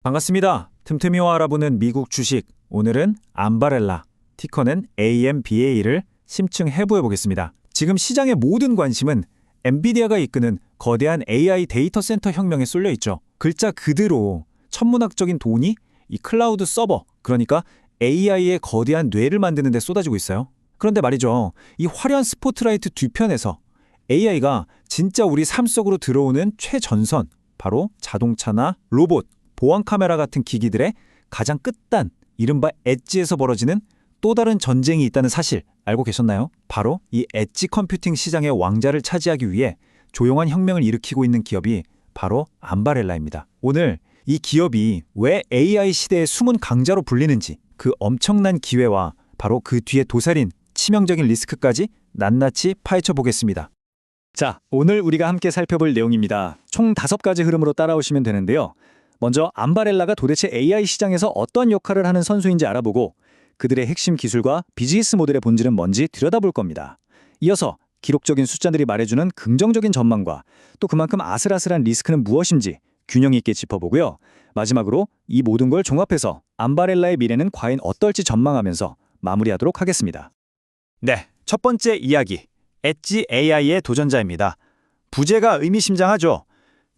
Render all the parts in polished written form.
반갑습니다. 틈틈이와 알아보는 미국 주식. 오늘은 암바렐라, 티커는 AMBA를 심층 해부해 보겠습니다. 지금 시장의 모든 관심은 엔비디아가 이끄는 거대한 AI 데이터 센터 혁명에 쏠려 있죠. 글자 그대로 천문학적인 돈이 이 클라우드 서버, 그러니까 AI의 거대한 뇌를 만드는 데 쏟아지고 있어요. 그런데 말이죠. 이 화려한 스포트라이트 뒤편에서 AI가 진짜 우리 삶 속으로 들어오는 최전선, 바로 자동차나 로봇, 보안 카메라 같은 기기들의 가장 끝단, 이른바 엣지에서 벌어지는 또 다른 전쟁이 있다는 사실 알고 계셨나요? 바로 이 엣지 컴퓨팅 시장의 왕자를 차지하기 위해 조용한 혁명을 일으키고 있는 기업이 바로 암바렐라입니다. 오늘 이 기업이 왜 AI 시대의 숨은 강자로 불리는지, 그 엄청난 기회와 바로 그 뒤에 도사린 치명적인 리스크까지 낱낱이 파헤쳐 보겠습니다. 자, 오늘 우리가 함께 살펴볼 내용입니다. 총 5가지 흐름으로 따라오시면 되는데요. 먼저 암바렐라가 도대체 AI 시장에서 어떤 역할을 하는 선수인지 알아보고 그들의 핵심 기술과 비즈니스 모델의 본질은 뭔지 들여다볼 겁니다. 이어서 기록적인 숫자들이 말해주는 긍정적인 전망과 또 그만큼 아슬아슬한 리스크는 무엇인지 균형 있게 짚어보고요. 마지막으로 이 모든 걸 종합해서 암바렐라의 미래는 과연 어떨지 전망하면서 마무리하도록 하겠습니다. 네, 첫 번째 이야기. 엣지 AI의 도전자입니다. 부제가 의미심장하죠.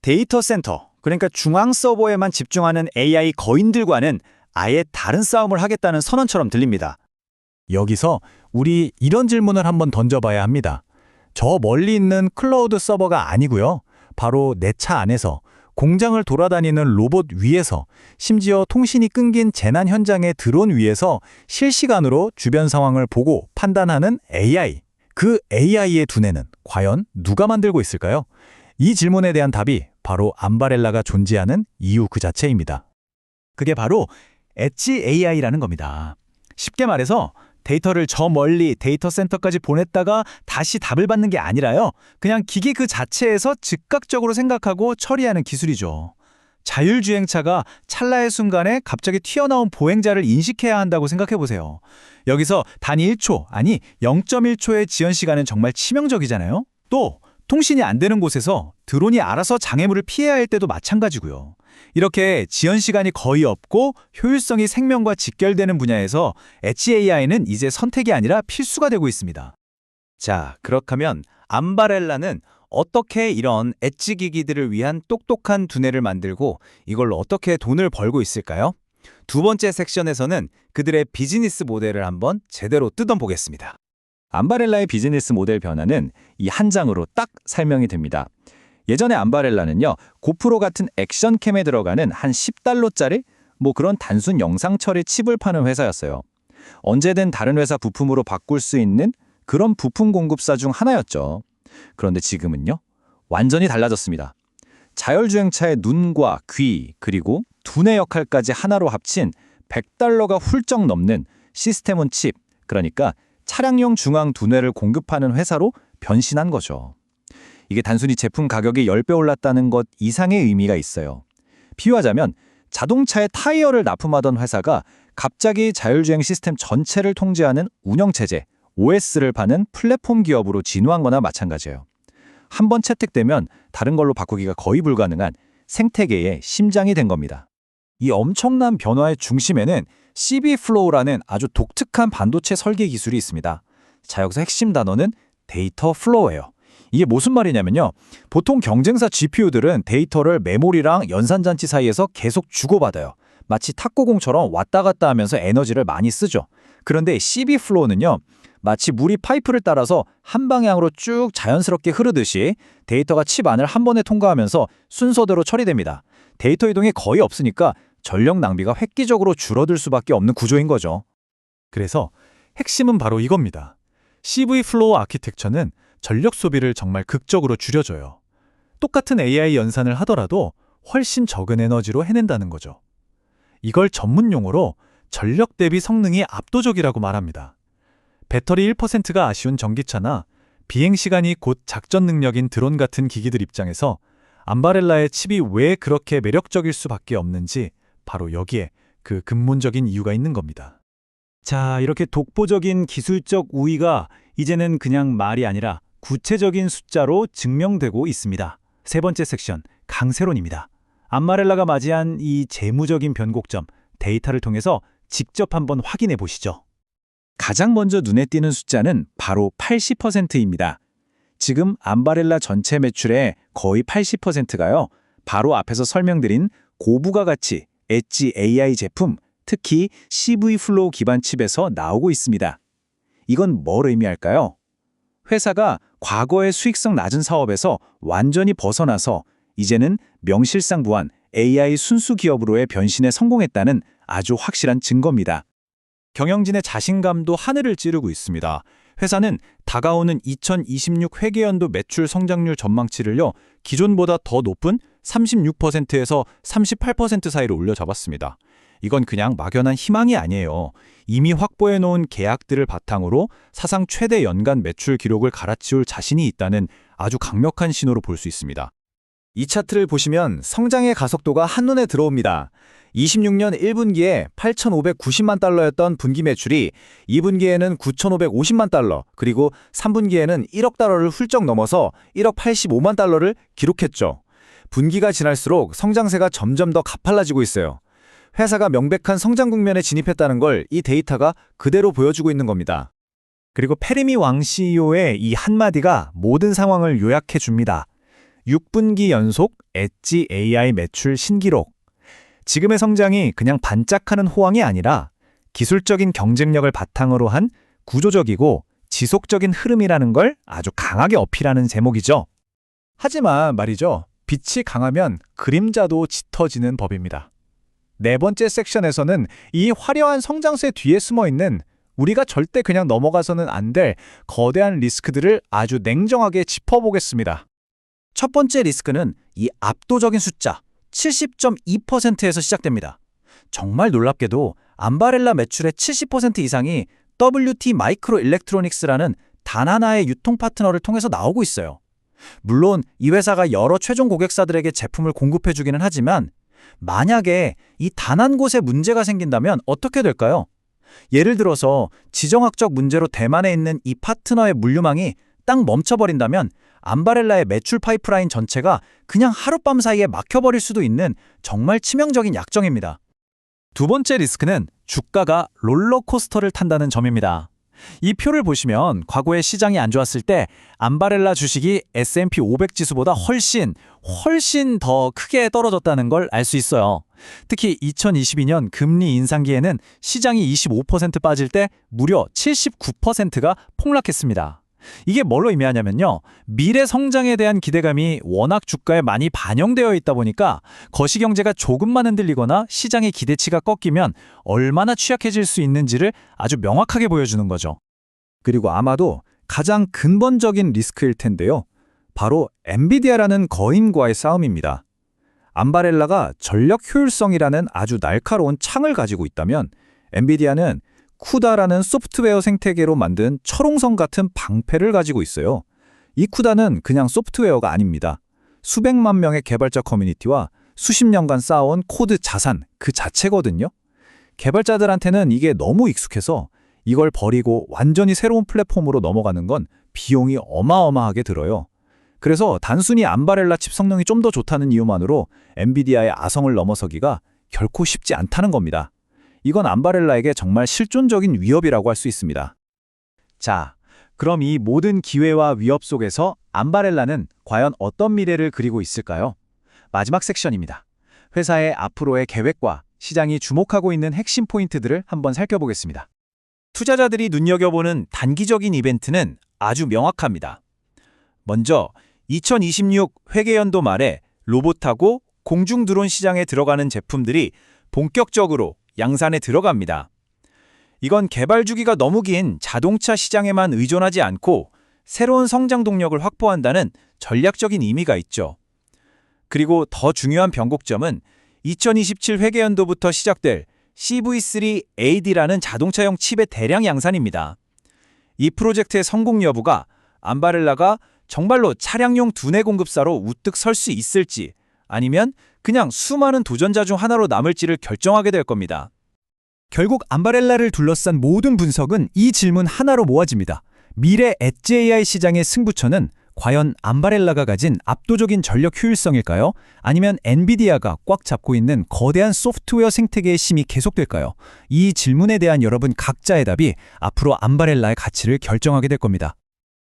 데이터 센터, 그러니까 중앙 서버에만 집중하는 AI 거인들과는 아예 다른 싸움을 하겠다는 선언처럼 들립니다. 여기서 우리 이런 질문을 한번 던져봐야 합니다. 저 멀리 있는 클라우드 서버가 아니고요. 바로 내 차 안에서, 공장을 돌아다니는 로봇 위에서, 심지어 통신이 끊긴 재난 현장의 드론 위에서 실시간으로 주변 상황을 보고 판단하는 AI. 그 AI의 두뇌는 과연 누가 만들고 있을까요? 이 질문에 대한 답이 바로 암바렐라가 존재하는 이유 그 자체입니다. 그게 바로 엣지 AI라는 겁니다. 쉽게 말해서 데이터를 저 멀리 데이터 센터까지 보냈다가 다시 답을 받는 게 아니라요. 그냥 기기 그 자체에서 즉각적으로 생각하고 처리하는 기술이죠. 자율주행차가 찰나의 순간에 갑자기 튀어나온 보행자를 인식해야 한다고 생각해보세요. 여기서 단 1초, 아니 0.1초의 지연 시간은 정말 치명적이잖아요. 또 통신이 안 되는 곳에서 드론이 알아서 장애물을 피해야 할 때도 마찬가지고요. 이렇게 지연 시간이 거의 없고 효율성이 생명과 직결되는 분야에서 엣지 AI는 이제 선택이 아니라 필수가 되고 있습니다. 자, 그렇다면 암바렐라는 어떻게 이런 엣지 기기들을 위한 똑똑한 두뇌를 만들고 이걸로 어떻게 돈을 벌고 있을까요? 두 번째 섹션에서는 그들의 비즈니스 모델을 한번 제대로 뜯어보겠습니다. 암바렐라의 비즈니스 모델 변화는 이 한 장으로 딱 설명이 됩니다. 예전에 암바렐라는요, 고프로 같은 액션캠에 들어가는 한 10달러짜리 그런 단순 영상 처리 칩을 파는 회사였어요. 언제든 다른 회사 부품으로 바꿀 수 있는 그런 부품 공급사 중 하나였죠. 그런데 지금은요, 완전히 달라졌습니다. 자율주행차의 눈과 귀, 그리고 두뇌 역할까지 하나로 합친 100달러가 훌쩍 넘는 시스템온 칩, 그러니까 차량용 중앙 두뇌를 공급하는 회사로 변신한 거죠. 이게 단순히 제품 가격이 10배 올랐다는 것 이상의 의미가 있어요. 비유하자면 자동차의 타이어를 납품하던 회사가 갑자기 자율주행 시스템 전체를 통제하는 운영체제, OS를 파는 플랫폼 기업으로 진화한 거나 마찬가지예요. 한번 채택되면 다른 걸로 바꾸기가 거의 불가능한 생태계의 심장이 된 겁니다. 이 엄청난 변화의 중심에는 CVflow라는 아주 독특한 반도체 설계 기술이 있습니다. 자, 여기서 핵심 단어는 데이터 플로우예요. 이게 무슨 말이냐면요. 보통 경쟁사 GPU들은 데이터를 메모리랑 연산장치 사이에서 계속 주고받아요. 마치 탁구공처럼 왔다 갔다 하면서 에너지를 많이 쓰죠. 그런데 CVflow는요. 마치 물이 파이프를 따라서 한 방향으로 쭉 자연스럽게 흐르듯이 데이터가 칩 안을 한 번에 통과하면서 순서대로 처리됩니다. 데이터 이동이 거의 없으니까 전력 낭비가 획기적으로 줄어들 수밖에 없는 구조인 거죠. 그래서 핵심은 바로 이겁니다. CVflow 아키텍처는 전력 소비를 정말 극적으로 줄여줘요. 똑같은 AI 연산을 하더라도 훨씬 적은 에너지로 해낸다는 거죠. 이걸 전문 용어로 전력 대비 성능이 압도적이라고 말합니다. 배터리 1%가 아쉬운 전기차나 비행시간이 곧 작전 능력인 드론 같은 기기들 입장에서 암바렐라의 칩이 왜 그렇게 매력적일 수밖에 없는지 바로 여기에 그 근본적인 이유가 있는 겁니다. 자, 이렇게 독보적인 기술적 우위가 이제는 그냥 말이 아니라 구체적인 숫자로 증명되고 있습니다. 세 번째 섹션, 강세론입니다. 암바렐라가 맞이한 이 재무적인 변곡점, 데이터를 통해서 직접 한번 확인해 보시죠. 가장 먼저 눈에 띄는 숫자는 바로 80%입니다. 지금 암바렐라 전체 매출의 거의 80%가요. 바로 앞에서 설명드린 고부가 가치, 엣지 AI 제품, 특히 CV 플로우 기반 칩에서 나오고 있습니다. 이건 뭘 의미할까요? 회사가 과거의 수익성 낮은 사업에서 완전히 벗어나서 이제는 명실상부한 AI 순수 기업으로의 변신에 성공했다는 아주 확실한 증거입니다. 경영진의 자신감도 하늘을 찌르고 있습니다. 회사는 다가오는 2026 회계연도 매출 성장률 전망치를요, 기존보다 더 높은 36%에서 38% 사이로 올려잡았습니다. 이건 그냥 막연한 희망이 아니에요. 이미 확보해 놓은 계약들을 바탕으로 사상 최대 연간 매출 기록을 갈아치울 자신이 있다는 아주 강력한 신호로 볼 수 있습니다. 이 차트를 보시면 성장의 가속도가 한눈에 들어옵니다. 26년 1분기에 8,590만 달러였던 분기 매출이 2분기에는 9,550만 달러, 그리고 3분기에는 1억 달러를 훌쩍 넘어서 1억 85만 달러를 기록했죠. 분기가 지날수록 성장세가 점점 더 가팔라지고 있어요. 회사가 명백한 성장 국면에 진입했다는 걸 이 데이터가 그대로 보여주고 있는 겁니다. 그리고 페리미 왕 CEO의 이 한마디가 모든 상황을 요약해 줍니다. 6분기 연속 엣지 AI 매출 신기록. 지금의 성장이 그냥 반짝하는 호황이 아니라 기술적인 경쟁력을 바탕으로 한 구조적이고 지속적인 흐름이라는 걸 아주 강하게 어필하는 제목이죠. 하지만 말이죠. 빛이 강하면 그림자도 짙어지는 법입니다. 네 번째 섹션에서는 이 화려한 성장세 뒤에 숨어있는 우리가 절대 그냥 넘어가서는 안 될 거대한 리스크들을 아주 냉정하게 짚어보겠습니다. 첫 번째 리스크는 이 압도적인 숫자 70.2%에서 시작됩니다. 정말 놀랍게도 암바렐라 매출의 70% 이상이 WT 마이크로 일렉트로닉스라는 단 하나의 유통 파트너를 통해서 나오고 있어요. 물론 이 회사가 여러 최종 고객사들에게 제품을 공급해주기는 하지만 만약에 이 단 한 곳에 문제가 생긴다면 어떻게 될까요? 예를 들어서 지정학적 문제로 대만에 있는 이 파트너의 물류망이 딱 멈춰버린다면 암바렐라의 매출 파이프라인 전체가 그냥 하룻밤 사이에 막혀버릴 수도 있는 정말 치명적인 약정입니다. 두 번째 리스크는 주가가 롤러코스터를 탄다는 점입니다. 이 표를 보시면 과거에 시장이 안 좋았을 때 암바렐라 주식이 S&P 500 지수보다 훨씬 더 크게 떨어졌다는 걸 알 수 있어요. 특히 2022년 금리 인상기에는 시장이 25% 빠질 때 무려 79%가 폭락했습니다. 이게 뭘로 의미하냐면요. 미래 성장에 대한 기대감이 워낙 주가에 많이 반영되어 있다 보니까 거시경제가 조금만 흔들리거나 시장의 기대치가 꺾이면 얼마나 취약해질 수 있는지를 아주 명확하게 보여주는 거죠. 그리고 아마도 가장 근본적인 리스크일 텐데요. 바로 엔비디아라는 거인과의 싸움입니다. 암바렐라가 전력 효율성이라는 아주 날카로운 창을 가지고 있다면 엔비디아는 쿠다라는 소프트웨어 생태계로 만든 철옹성 같은 방패를 가지고 있어요. 이 쿠다는 그냥 소프트웨어가 아닙니다. 수백만 명의 개발자 커뮤니티와 수십 년간 쌓아온 코드 자산 그 자체거든요. 개발자들한테는 이게 너무 익숙해서 이걸 버리고 완전히 새로운 플랫폼으로 넘어가는 건 비용이 어마어마하게 들어요. 그래서 단순히 암바렐라 칩 성능이 좀 더 좋다는 이유만으로 엔비디아의 아성을 넘어서기가 결코 쉽지 않다는 겁니다. 이건 암바렐라에게 정말 실존적인 위협이라고 할 수 있습니다. 자, 그럼 이 모든 기회와 위협 속에서 암바렐라는 과연 어떤 미래를 그리고 있을까요? 마지막 섹션입니다. 회사의 앞으로의 계획과 시장이 주목하고 있는 핵심 포인트들을 한번 살펴보겠습니다. 투자자들이 눈여겨보는 단기적인 이벤트는 아주 명확합니다. 먼저 2026 회계연도 말에 로봇하고 공중 드론 시장에 들어가는 제품들이 본격적으로 양산에 들어갑니다. 이건 개발 주기가 너무 긴 자동차 시장에만 의존하지 않고 새로운 성장 동력을 확보한다는 전략적인 의미가 있죠. 그리고 더 중요한 변곡점은 2027 회계연도부터 시작될 CV3AD라는 자동차용 칩의 대량 양산입니다. 이 프로젝트의 성공 여부가 암바렐라가 정말로 차량용 두뇌 공급사로 우뚝 설 수 있을지 아니면 그냥 수많은 도전자 중 하나로 남을지를 결정하게 될 겁니다. 결국 암바렐라를 둘러싼 모든 분석은 이 질문 하나로 모아집니다. 미래 엣지 AI 시장의 승부처는 과연 암바렐라가 가진 압도적인 전력 효율성일까요? 아니면 엔비디아가 꽉 잡고 있는 거대한 소프트웨어 생태계의 힘이 계속될까요? 이 질문에 대한 여러분 각자의 답이 앞으로 암바렐라의 가치를 결정하게 될 겁니다.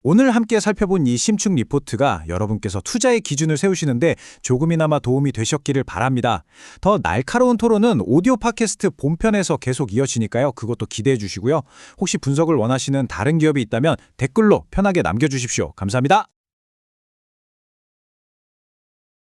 오늘 함께 살펴본 이 심층 리포트가 여러분께서 투자의 기준을 세우시는데 조금이나마 도움이 되셨기를 바랍니다. 더 날카로운 토론은 오디오 팟캐스트 본편에서 계속 이어지니까요. 그것도 기대해 주시고요. 혹시 분석을 원하시는 다른 기업이 있다면 댓글로 편하게 남겨주십시오. 감사합니다.